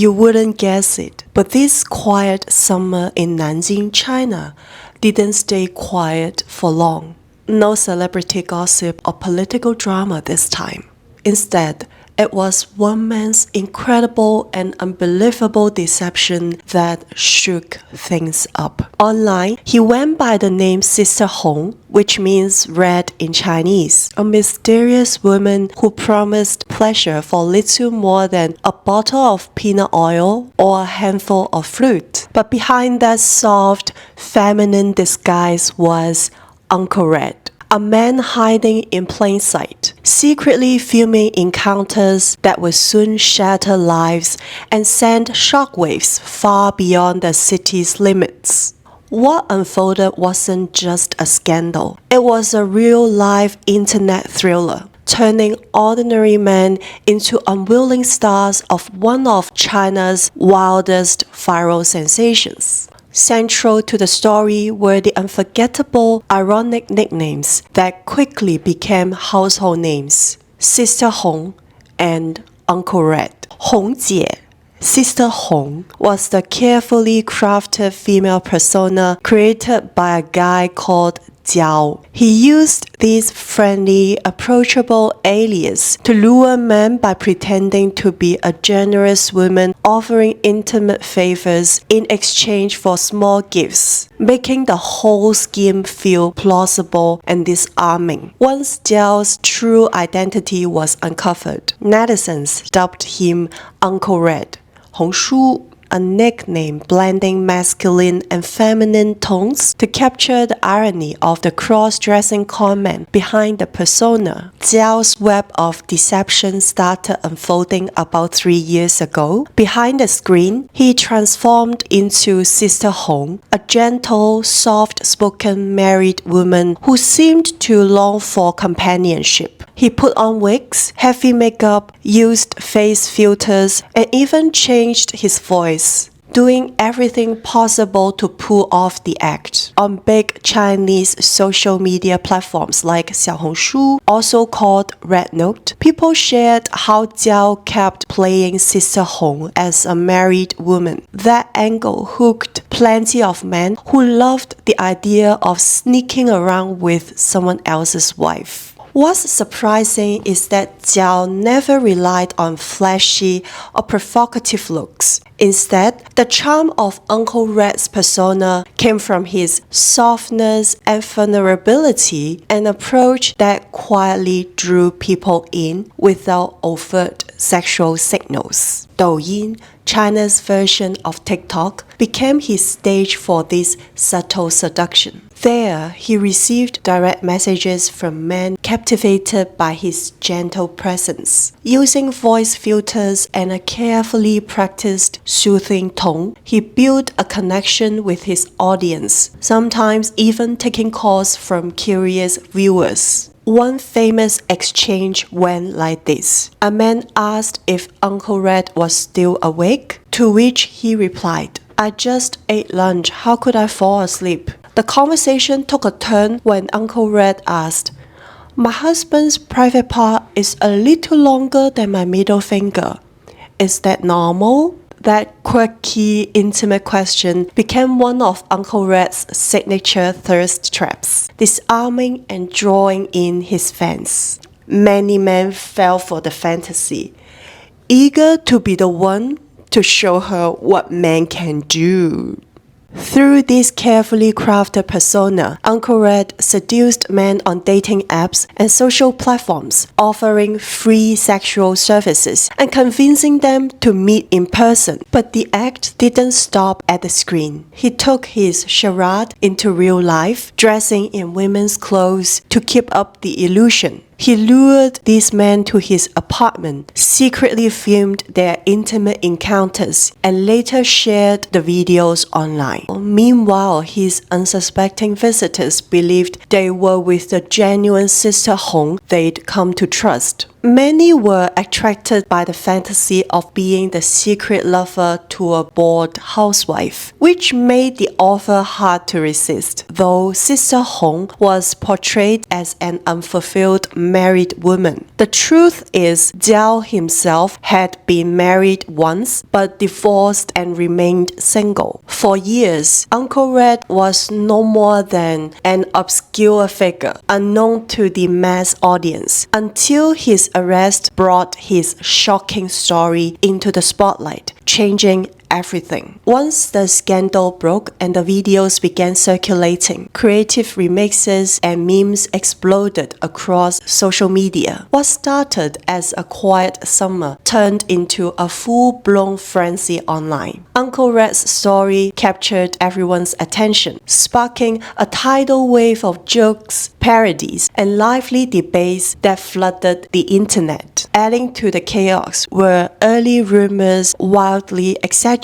you wouldn't guess it, but this quiet summer in Nanjing, China, didn't stay quiet for long. No celebrity gossip or political drama this time. Instead, it was one man's incredible and unbelievable deception that shook things up. Online, he went by the name Sister Hong, which means red in Chinese, a mysterious woman who promised pleasure for little more than a bottle of peanut oil or a handful of fruit. But behind that soft, feminine disguise was Uncle Red, a man hiding in plain sight, secretly filming encounters that would soon shatter lives and send shockwaves far beyond the city's limits. What unfolded wasn't just a scandal. It was a real-life internet thriller, turning ordinary men into unwilling stars of one of China's wildest viral sensations. Central to the story were the unforgettable, ironic nicknames that quickly became household names: Sister Hong and Uncle Red. Hong Jie, Sister Hong, was the carefully crafted female persona created by a guy called Jiao. He used this friendly, approachable alias to lure men by pretending to be a generous woman offering intimate favors in exchange for small gifts, making the whole scheme feel plausible and disarming. Once Jiao's true identity was uncovered, netizens dubbed him Uncle Red, Hong Shu, a nickname blending masculine and feminine tones to capture the irony of the cross-dressing comment behind the persona. Jiao's web of deception started unfolding about 3 years ago. Behind the screen, he transformed into Sister Hong, a gentle, soft-spoken married woman who seemed to long for companionship. He put on wigs, heavy makeup, used face filters, and even changed his voice, doing everything possible to pull off the act. On big Chinese social media platforms like Xiaohongshu, also called Red Note, people shared how Jiao kept playing Sister Hong as a married woman. That angle hooked plenty of men who loved the idea of sneaking around with someone else's wife. What's surprising is that Jiao never relied on flashy or provocative looks. Instead, the charm of Uncle Red's persona came from his softness and vulnerability, an approach that quietly drew people in without overt sexual signals. Douyin, China's version of TikTok, became his stage for this subtle seduction. There, he received direct messages from men captivated by his gentle presence. Using voice filters and a carefully practiced soothing tone, he built a connection with his audience, sometimes even taking calls from curious viewers. One famous exchange went like this. A man asked if Uncle Red was still awake, to which he replied, "I just ate lunch, how could I fall asleep?" The conversation took a turn when Uncle Red asked, "My husband's private part is a little longer than my middle finger. Is that normal?" That quirky, intimate question became one of Uncle Red's signature thirst traps, disarming and drawing in his fans. Many men fell for the fantasy, eager to be the one to show her what men can do. Through this carefully crafted persona, Uncle Red seduced men on dating apps and social platforms, offering free sexual services and convincing them to meet in person. But the act didn't stop at the screen. He took his charade into real life, dressing in women's clothes to keep up the illusion. He lured these men to his apartment, secretly filmed their intimate encounters, and later shared the videos online. Meanwhile, his unsuspecting visitors believed they were with the genuine Sister Hong they'd come to trust. Many were attracted by the fantasy of being the secret lover to a bored housewife, which made the offer hard to resist, though Sister Hong was portrayed as an unfulfilled married woman. The truth is, Jiao himself had been married once but divorced and remained single. For years, Uncle Red was no more than an obscure figure, unknown to the mass audience, until his arrest brought his shocking story into the spotlight, changing everything. Once the scandal broke and the videos began circulating, creative remixes and memes exploded across social media. What started as a quiet summer turned into a full-blown frenzy online. Uncle Red's story captured everyone's attention, sparking a tidal wave of jokes, parodies, and lively debates that flooded the internet. Adding to the chaos were early rumors wildly exaggerating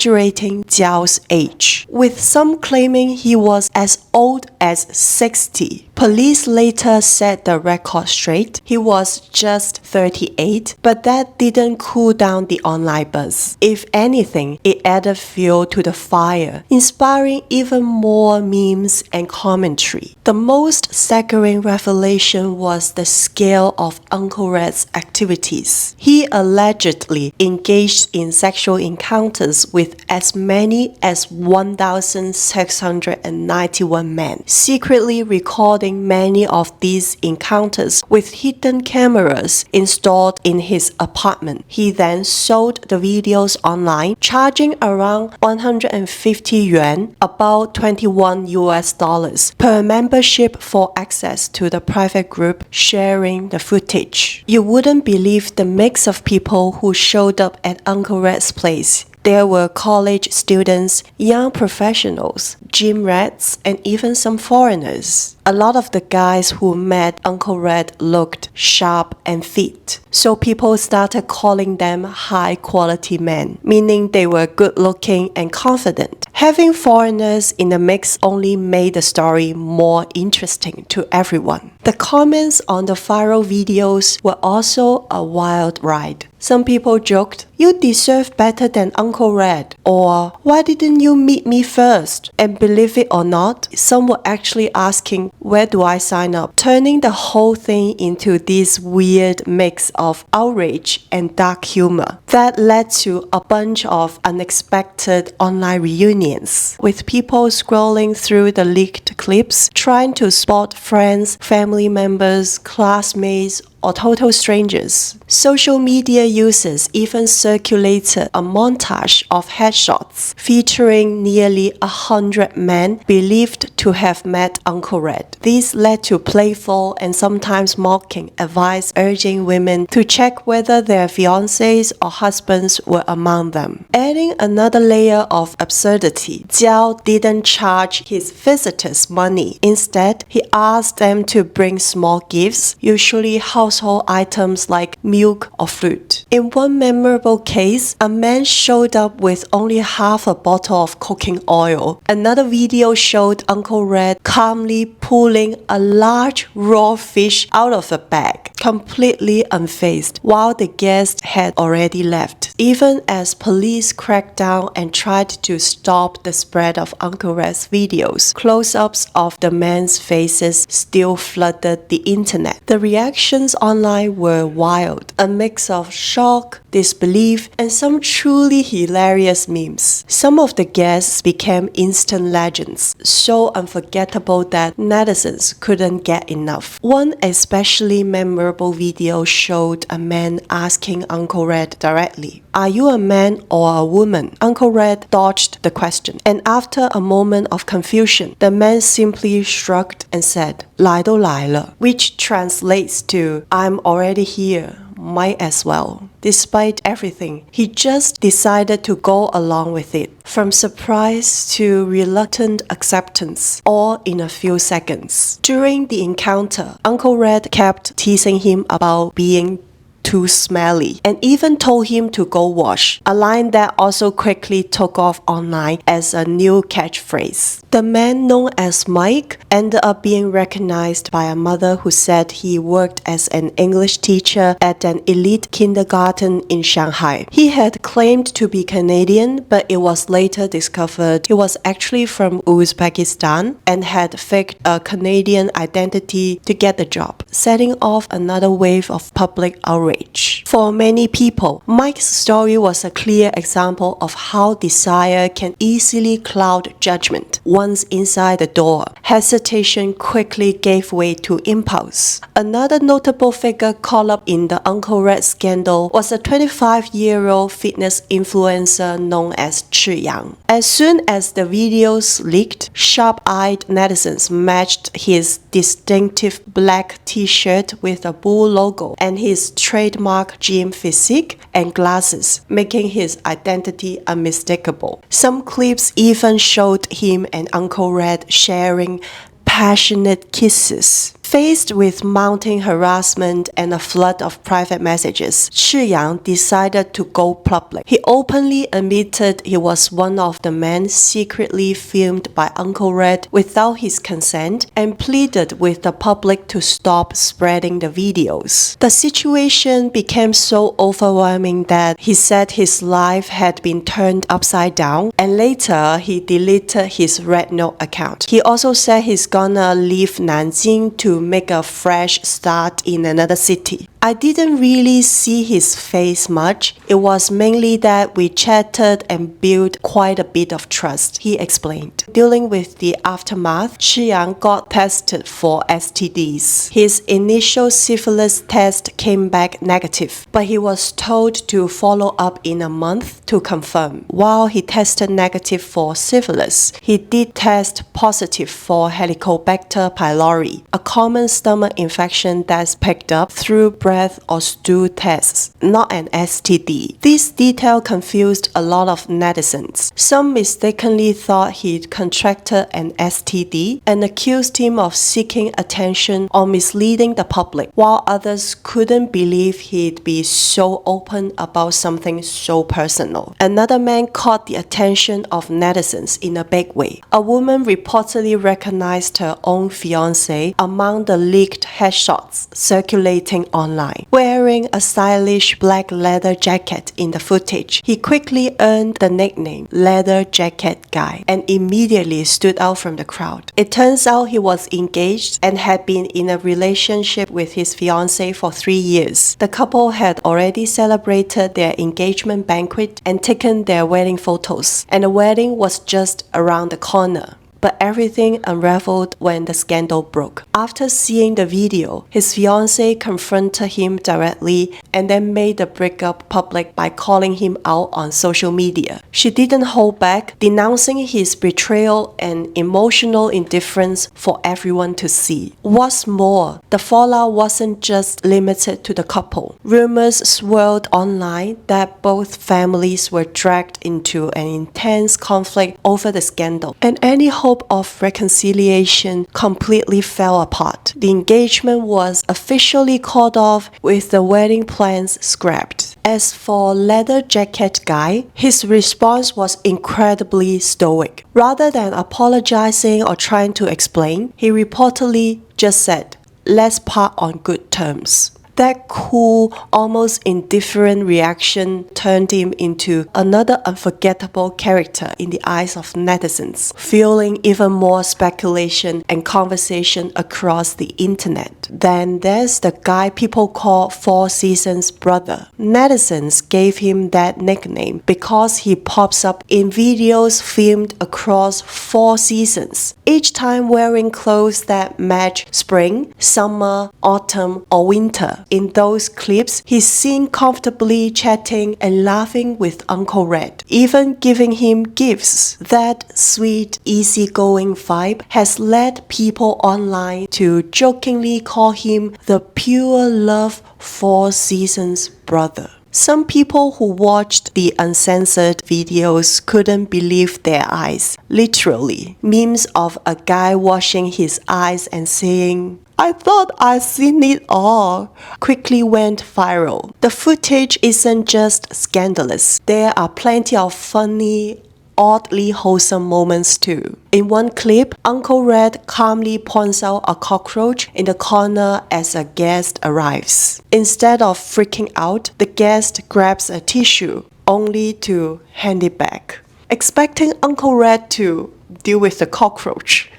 Jiao's age, with some claiming he was as old as 60. Police later set the record straight. He was just 38, but that didn't cool down the online buzz. If anything, it added fuel to the fire, inspiring even more memes and commentary. The most staggering revelation was the scale of Uncle Red's activities. He allegedly engaged in sexual encounters with as many as 1,691 men, secretly recording many of these encounters with hidden cameras installed in his apartment. He then sold the videos online, charging around 150 yuan, about $21 per membership for access to the private group sharing the footage. You wouldn't believe the mix of people who showed up at Uncle Red's place. There were college students, young professionals, gym rats, and even some foreigners. A lot of the guys who met Uncle Red looked sharp and fit, so people started calling them high-quality men, meaning they were good-looking and confident. Having foreigners in the mix only made the story more interesting to everyone. The comments on the viral videos were also a wild ride. Some people joked, "You deserve better than Uncle Red," or "Why didn't you meet me first?" And believe it or not, some were actually asking, "Where do I sign up?" Turning the whole thing into this weird mix of outrage and dark humor. That led to a bunch of unexpected online reunions, with people scrolling through the leaked clips, trying to spot friends, family members, classmates, or total strangers. Social media users even circulated a montage of headshots featuring nearly 100 men believed to have met Uncle Red. This led to playful and sometimes mocking advice urging women to check whether their fiancés or husbands were among them. Adding another layer of absurdity, Jiao didn't charge his visitors money. Instead, he asked them to bring small gifts, usually household items like milk or fruit. In one memorable case, a man showed up with only half a bottle of cooking oil. Another video showed Uncle Red calmly pulling a large raw fish out of a bag, completely unfazed, while the guest had already left. Even as police cracked down and tried to stop the spread of Uncle Red's videos, close-ups of the men's faces still flooded the internet. The reactions online were wild, a mix of shock, disbelief, and some truly hilarious memes. Some of the guests became instant legends, so unforgettable that netizens couldn't get enough. One especially memorable video showed a man asking Uncle Red directly, "Are you a man or a woman?" Uncle Red dodged the question, and after a moment of confusion, the man simply shrugged and said, "来都来了," which translates to, "I'm already here. Might as well." Despite everything, he just decided to go along with it. From surprise to reluctant acceptance, all in a few seconds. During the encounter, Uncle Red kept teasing him about being too smelly, and even told him to go wash, a line that also quickly took off online as a new catchphrase. The man known as Mike ended up being recognized by a mother who said he worked as an English teacher at an elite kindergarten in Shanghai. He had claimed to be Canadian, but it was later discovered he was actually from Uzbekistan and had faked a Canadian identity to get the job. setting off another wave of public outrage. For many people, Mike's story was a clear example of how desire can easily cloud judgment. Once inside the door, hesitation quickly gave way to impulse. Another notable figure caught up in the Uncle Red scandal was a 25-year-old fitness influencer known as Chi Yang. As soon as the videos leaked, sharp-eyed netizens matched his distinctive black t-shirt with a bull logo and his trademark gym physique and glasses, making his identity unmistakable. Some clips even showed him and Uncle Red sharing passionate kisses. Faced with mounting harassment and a flood of private messages, Chi Yang decided to go public. He openly admitted he was one of the men secretly filmed by Uncle Red without his consent and pleaded with the public to stop spreading the videos. The situation became so overwhelming that he said his life had been turned upside down, and later he deleted his Red Note account. He also said he's gonna leave Nanjing to make a fresh start in another city. I didn't really see his face much. It was mainly that we chatted and built quite a bit of trust, he explained. Dealing with the aftermath, Chi Yang got tested for STDs. His initial syphilis test came back negative, but he was told to follow up in a month to confirm. While he tested negative for syphilis, he did test positive for Helicobacter pylori, a common stomach infection that's picked up through breath or stool tests, not an STD. This detail confused a lot of netizens. Some mistakenly thought he'd contracted an STD and accused him of seeking attention or misleading the public, while others couldn't believe he'd be so open about something so personal. Another man caught the attention of netizens in a big way. A woman reportedly recognized her own fiancé among the leaked headshots circulating online. Wearing a stylish black leather jacket in the footage, he quickly earned the nickname Leather Jacket Guy and immediately stood out from the crowd. It turns out he was engaged and had been in a relationship with his fiancée for 3 years. The couple had already celebrated their engagement banquet and taken their wedding photos, and the wedding was just around the corner. But everything unraveled when the scandal broke. After seeing the video, his fiancée confronted him directly and then made the breakup public by calling him out on social media. She didn't hold back, denouncing his betrayal and emotional indifference for everyone to see. What's more, the fallout wasn't just limited to the couple. Rumors swirled online that both families were dragged into an intense conflict over the scandal, and any hope of reconciliation completely fell apart. The engagement was officially called off with the wedding plans scrapped. As for Leather Jacket Guy, his response was incredibly stoic. Rather than apologizing or trying to explain, he reportedly just said, "Let's part on good terms." That cool, almost indifferent reaction turned him into another unforgettable character in the eyes of netizens, fueling even more speculation and conversation across the internet. Then there's the guy people call Four Seasons Brother. Netizens gave him that nickname because he pops up in videos filmed across 4 seasons, each time wearing clothes that match spring, summer, autumn, or winter. In those clips, he's seen comfortably chatting and laughing with Uncle Red, even giving him gifts. That sweet, easygoing vibe has led people online to jokingly call him the pure love Four Seasons brother. Some people who watched the uncensored videos couldn't believe their eyes. Literally, memes of a guy washing his eyes and saying, "I thought I'd seen it all," quickly went viral. The footage isn't just scandalous. There are plenty of funny, oddly wholesome moments too. In one clip, Uncle Red calmly points out a cockroach in the corner as a guest arrives. Instead of freaking out, the guest grabs a tissue, only to hand it back, expecting Uncle Red to deal with the cockroach.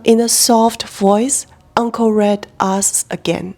In a soft voice, Uncle Red asks again,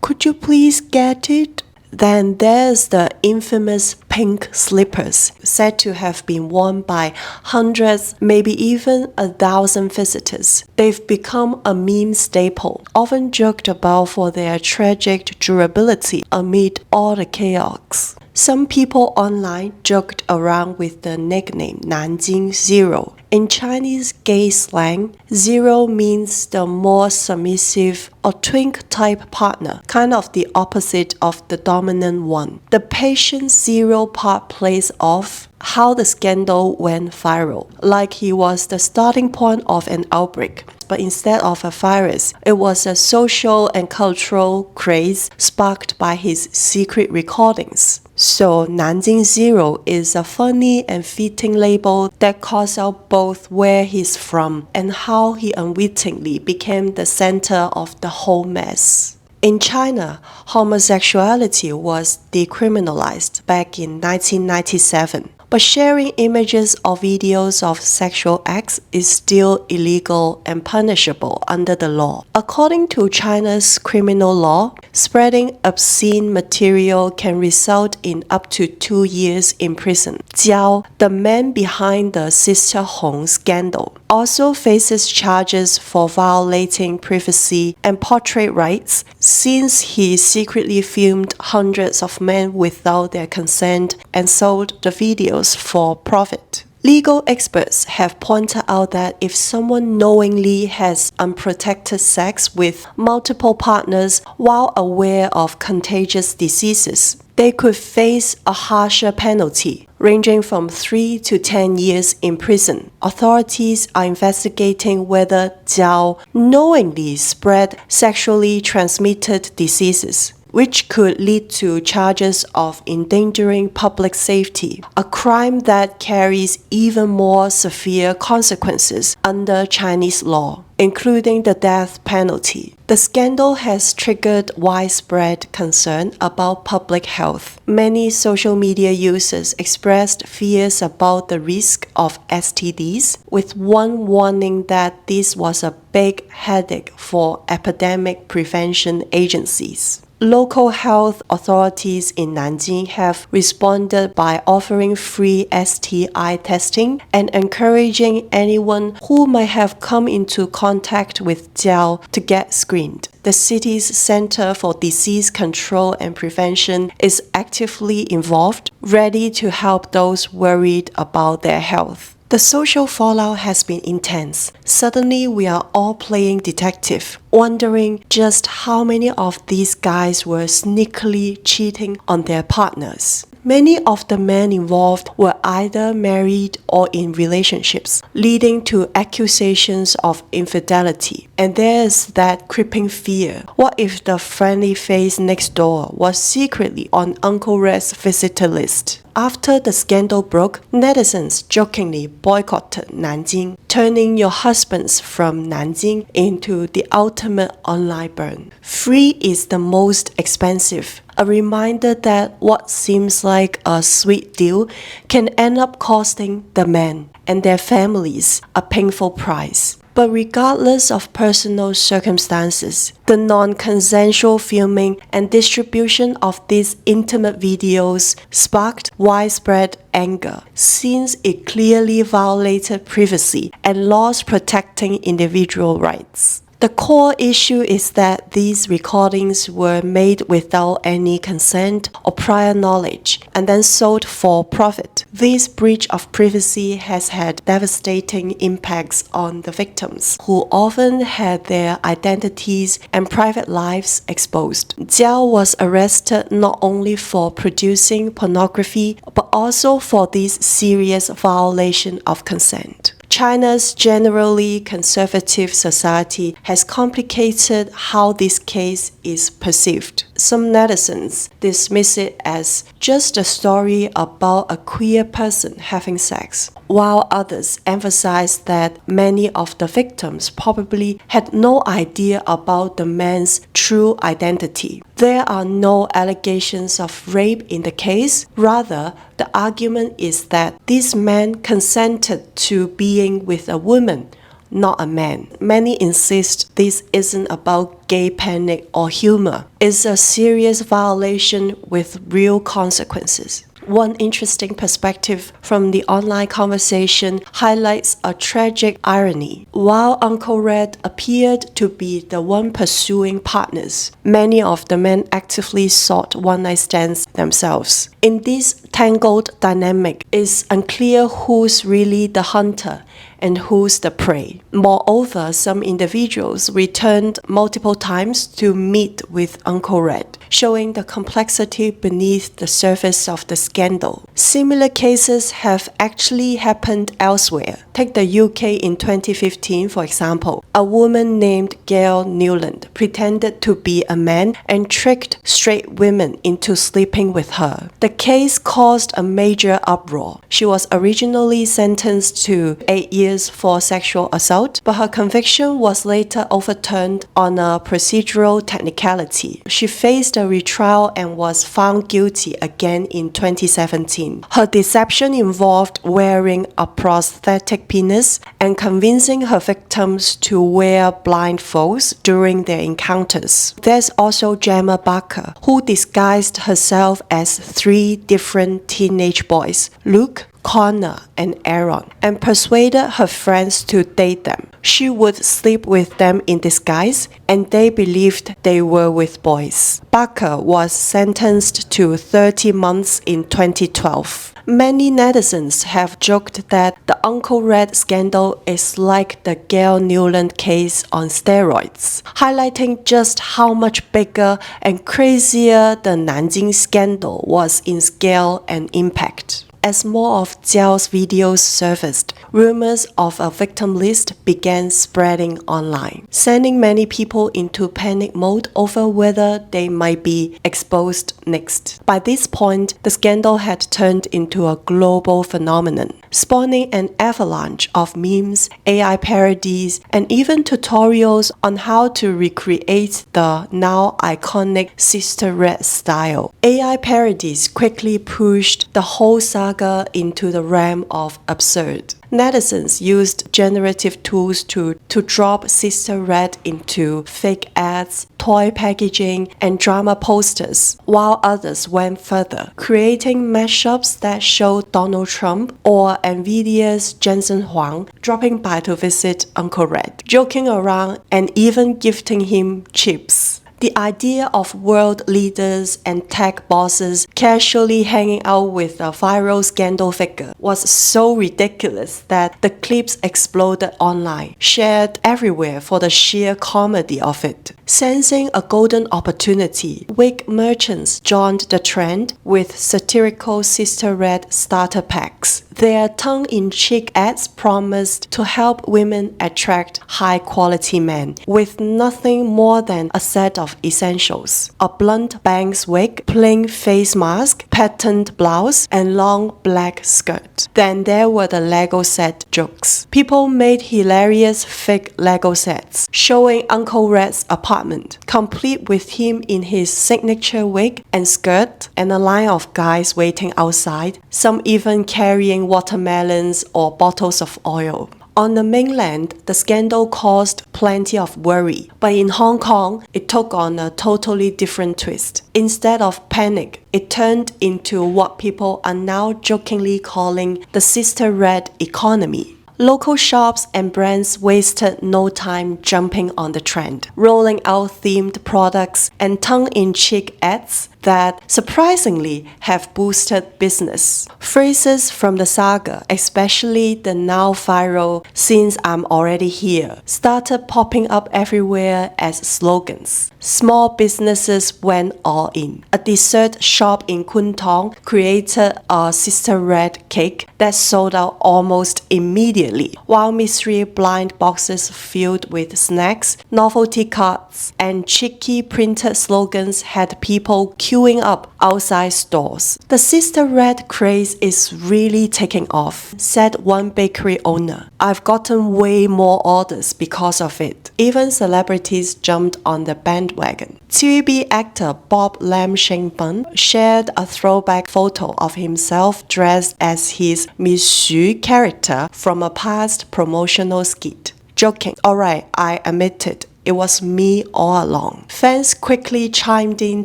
"Could you please get it?" Then there's the infamous pink slippers, said to have been worn by hundreds, maybe even 1,000 visitors. They've become a meme staple, often joked about for their tragic durability amid all the chaos. Some people online joked around with the nickname Nanjing Zero. In Chinese gay slang, zero means the more submissive or twink type partner, kind of the opposite of the dominant one. The patient zero part plays off how the scandal went viral, like he was the starting point of an outbreak. But instead of a virus, it was a social and cultural craze sparked by his secret recordings. So Nanjing Zero is a funny and fitting label that calls out both where he's from and how he unwittingly became the center of the whole mess. In China, homosexuality was decriminalized back in 1997. But sharing images or videos of sexual acts is still illegal and punishable under the law. According to China's criminal law, spreading obscene material can result in up to 2 years in prison. Jiao, the man behind the Sister Hong scandal, also faces charges for violating privacy and portrait rights since he secretly filmed hundreds of men without their consent and sold the videos for profit. Legal experts have pointed out that if someone knowingly has unprotected sex with multiple partners while aware of contagious diseases, they could face a harsher penalty, ranging from 3 to 10 years in prison. Authorities are investigating whether Jiao knowingly spread sexually transmitted diseases, which could lead to charges of endangering public safety, a crime that carries even more severe consequences under Chinese law, including the death penalty. The scandal has triggered widespread concern about public health. Many social media users expressed fears about the risk of STDs, with one warning that this was a big headache for epidemic prevention agencies. Local health authorities in Nanjing have responded by offering free STI testing and encouraging anyone who might have come into contact with Jiao to get screened. The city's Center for Disease Control and Prevention is actively involved, ready to help those worried about their health. The social fallout has been intense. Suddenly, we are all playing detective, wondering just how many of these guys were sneakily cheating on their partners. Many of the men involved were either married or in relationships, leading to accusations of infidelity. And there's that creeping fear. What if the friendly face next door was secretly on Uncle Red's visitor list? After the scandal broke, netizens jokingly boycotted Nanjing, turning your husbands from Nanjing into the ultimate online burn. Free is the most expensive. A reminder that what seems like a sweet deal can end up costing the men and their families a painful price. But regardless of personal circumstances, the non-consensual filming and distribution of these intimate videos sparked widespread anger, since it clearly violated privacy and laws protecting individual rights. The core issue is that these recordings were made without any consent or prior knowledge and then sold for profit. This breach of privacy has had devastating impacts on the victims, who often had their identities and private lives exposed. Jiao was arrested not only for producing pornography, but also for this serious violation of consent. China's generally conservative society has complicated how this case is perceived. Some netizens dismiss it as just a story about a queer person having sex, while others emphasize that many of the victims probably had no idea about the man's true identity. There are no allegations of rape in the case. Rather, the argument is that this man consented to being with a woman, not a man. Many insist this isn't about gay panic or humor. It's a serious violation with real consequences. One interesting perspective from the online conversation highlights a tragic irony. While Uncle Red appeared to be the one pursuing partners, many of the men actively sought one-night stands themselves. In this tangled dynamic, it's unclear who's really the hunter and who's the prey. Moreover, some individuals returned multiple times to meet with Uncle Red, showing the complexity beneath the surface of the scandal. Similar cases have actually happened elsewhere. Take the UK in 2015, for example. A woman named Gail Newland pretended to be a man and tricked straight women into sleeping with her. The case caused a major uproar. She was originally sentenced to 8 years for sexual assault, but her conviction was later overturned on a procedural technicality. She faced a retrial and was found guilty again in 2017. Her deception involved wearing a prosthetic penis and convincing her victims to wear blindfolds during their encounters. There's also Gemma Barker, who disguised herself as 3 different teenage boys, Luke, Connor, and Aaron, and persuaded her friends to date them. She would sleep with them in disguise, and they believed they were with boys. Barker was sentenced to 30 months in 2012. Many netizens have joked that the Uncle Red scandal is like the Gail Newland case on steroids, highlighting just how much bigger and crazier the Nanjing scandal was in scale and impact. As more of Jiao's videos surfaced, rumors of a victim list began spreading online, sending many people into panic mode over whether they might be exposed next. By this point, the scandal had turned into a global phenomenon, spawning an avalanche of memes, AI parodies, and even tutorials on how to recreate the now iconic Sister Red style. AI parodies quickly pushed the whole saga into the realm of absurd. Netizens used generative tools to drop Sister Red into fake ads, toy packaging, and drama posters, while others went further, creating mashups that showed Donald Trump or Nvidia's Jensen Huang dropping by to visit Uncle Red, joking around and even gifting him chips. The idea of world leaders and tech bosses casually hanging out with a viral scandal figure was so ridiculous that the clips exploded online, shared everywhere for the sheer comedy of it. Sensing a golden opportunity, wig merchants joined the trend with satirical Sister Red starter packs. Their tongue-in-cheek ads promised to help women attract high-quality men with nothing more than a set of essentials: a blunt bangs wig, plain face mask, patterned blouse, and long black skirt. Then there were the Lego set jokes. People made hilarious fake Lego sets, showing Uncle Red's apartment, complete with him in his signature wig and skirt, and a line of guys waiting outside, some even carrying watermelons or bottles of oil. On the mainland, the scandal caused plenty of worry, but in Hong Kong, it took on a totally different twist. Instead of panic, it turned into what people are now jokingly calling the Sister Red economy. Local shops and brands wasted no time jumping on the trend, rolling out themed products and tongue-in-cheek ads that surprisingly have boosted business. Phrases from the saga, especially the now viral "since I'm already here," started popping up everywhere as slogans. Small businesses went all in. A dessert shop in Kwun Tong created a Sister Red cake that sold out almost immediately, while mystery blind boxes filled with snacks, novelty cards, and cheeky printed slogans had people queuing up outside stores. The Sister Red craze is really taking off, said one bakery owner. I've gotten way more orders because of it. Even celebrities jumped on the bandwagon. TVB actor Bob Lam Sheng Bun shared a throwback photo of himself dressed as his Miss Xu character from a past promotional skit. joking. Alright, I admit it. It was me all along. Fans quickly chimed in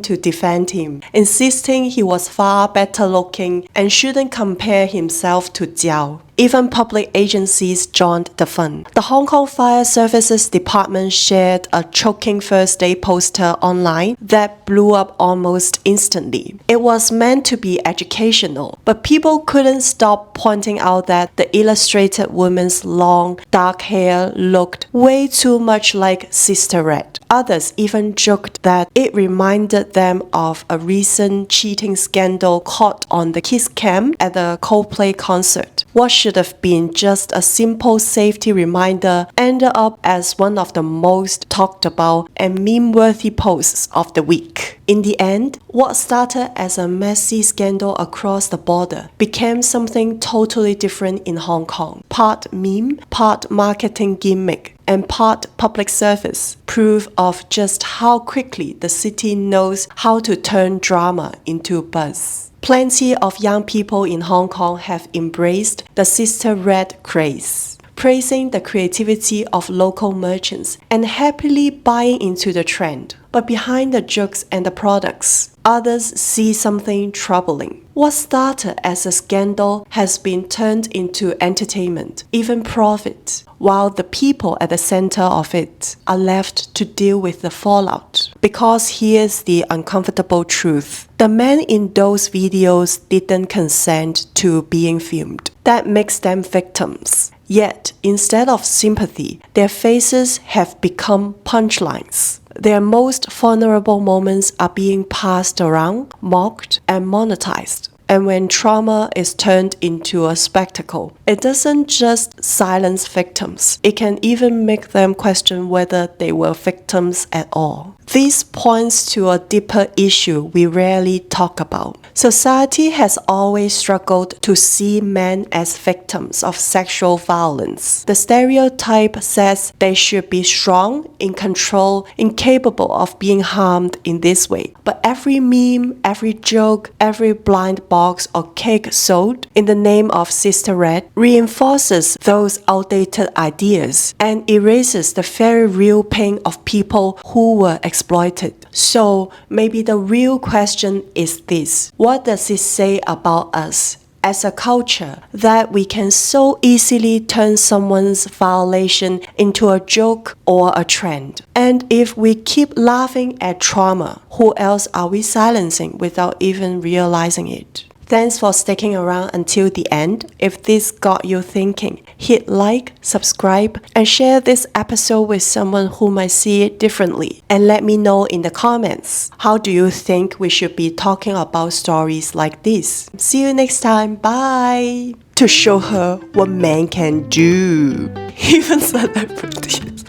to defend him, insisting he was far better looking and shouldn't compare himself to Jiao. Even public agencies joined the fun. The Hong Kong Fire Services Department shared a choking first aid poster online that blew up almost instantly. It was meant to be educational, but people couldn't stop pointing out that the illustrated woman's long, dark hair looked way too much like Sister Red. Others even joked that it reminded them of a recent cheating scandal caught on the kiss cam at the Coldplay concert. What should have been just a simple safety reminder ended up as one of the most talked about and meme-worthy posts of the week. In the end, what started as a messy scandal across the border became something totally different in Hong Kong. Part meme, part marketing gimmick, and part public service, proof of just how quickly the city knows how to turn drama into buzz. Plenty of young people in Hong Kong have embraced the Sister Red craze, praising the creativity of local merchants and happily buying into the trend. But behind the jokes and the products, others see something troubling. What started as a scandal has been turned into entertainment, even profit, while the people at the center of it are left to deal with the fallout. Because here's the uncomfortable truth. The men in those videos didn't consent to being filmed. That makes them victims. Yet, instead of sympathy, their faces have become punchlines. Their most vulnerable moments are being passed around, mocked, and monetized. And when trauma is turned into a spectacle, it doesn't just silence victims. It can even make them question whether they were victims at all. This points to a deeper issue we rarely talk about. Society has always struggled to see men as victims of sexual violence. The stereotype says they should be strong, in control, incapable of being harmed in this way. But every meme, every joke, every blind box or cake sold in the name of Sister Red reinforces those outdated ideas and erases the very real pain of people who were exploited. So maybe the real question is this: what does it say about us as a culture that we can so easily turn someone's violation into a joke or a trend? And if we keep laughing at trauma, who else are we silencing without even realizing it? Thanks for sticking around until the end. If this got you thinking, hit like, subscribe, and share this episode with someone who might see it differently. And let me know in the comments, how do you think we should be talking about stories like this? See you next time. Bye! To show her what men can do. Even celebrities.